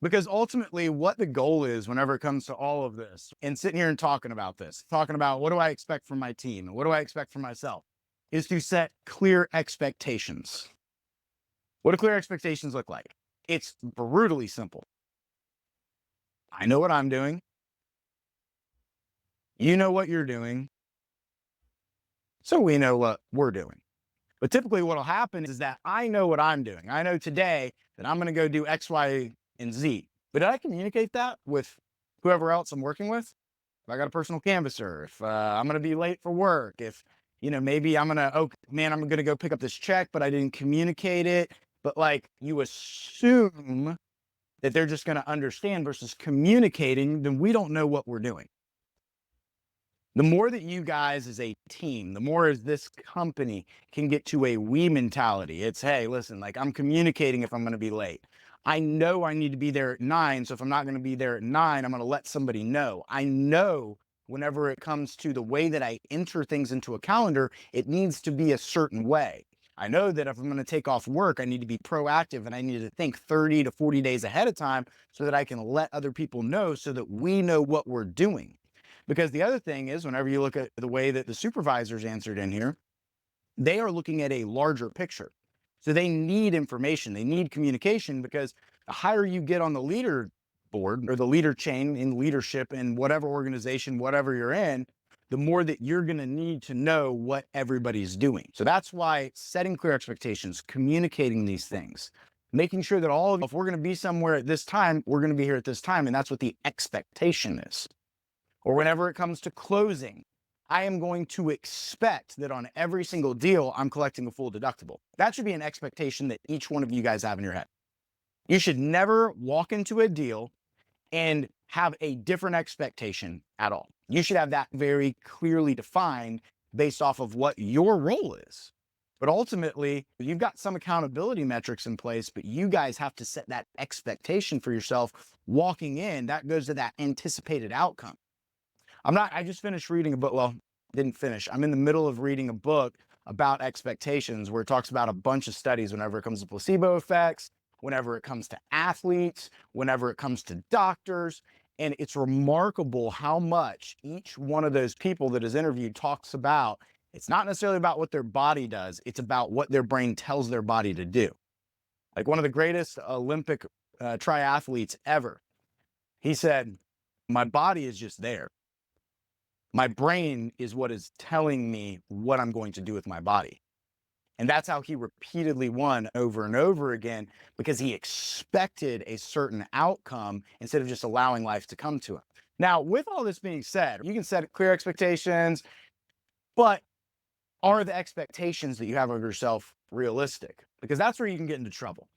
Because ultimately, what the goal is whenever it comes to all of this and sitting here and talking about this, talking about what do I expect from my team and what do I expect from myself, is to set clear expectations. What do clear expectations look like? It's brutally simple. I know what I'm doing. You know what you're doing. So we know what we're doing. But typically, what will happen is that I know what I'm doing. I know today that I'm going to go do X, Y, and Z. But did I communicate that with whoever else I'm working with? If I got a personal canvasser, if I'm going to be late for work, if, maybe I'm going to, oh man, I'm going to go pick up this check, but I didn't communicate it. But like you assume that they're just going to understand versus communicating, then we don't know what we're doing. The more that you guys as a team, the more as this company can get to a we mentality. It's, hey, listen, like I'm communicating if I'm going to be late. I know I need to be there at 9. So if I'm not going to be there at 9, I'm going to let somebody know. I know whenever it comes to the way that I enter things into a calendar, it needs to be a certain way. I know that if I'm going to take off work, I need to be proactive and I need to think 30 to 40 days ahead of time so that I can let other people know so that we know what we're doing. Because the other thing is, whenever you look at the way that the supervisors answered in here, they are looking at a larger picture. So they need information, they need communication, because the higher you get on the leader board or the leader chain in leadership in whatever organization, whatever you're in, the more that you're going to need to know what everybody's doing. So that's why setting clear expectations, communicating these things, making sure that if we're going to be somewhere at this time, we're going to be here at this time. And that's what the expectation is. Or whenever it comes to closing, I am going to expect that on every single deal, I'm collecting a full deductible. That should be an expectation that each one of you guys have in your head. You should never walk into a deal and have a different expectation at all. You should have that very clearly defined based off of what your role is. But ultimately, you've got some accountability metrics in place, but you guys have to set that expectation for yourself walking in. That goes to that anticipated outcome. I just finished reading a book. Well, didn't finish. I'm in the middle of reading a book about expectations where it talks about a bunch of studies whenever it comes to placebo effects, whenever it comes to athletes, whenever it comes to doctors. And it's remarkable how much each one of those people that is interviewed talks about. It's not necessarily about what their body does, it's about what their brain tells their body to do. Like one of the greatest Olympic triathletes ever, he said, my body is just there. My brain is what is telling me what I'm going to do with my body. And that's how he repeatedly won over and over again, because he expected a certain outcome instead of just allowing life to come to him. Now, with all this being said, you can set clear expectations, but are the expectations that you have of yourself realistic? Because that's where you can get into trouble.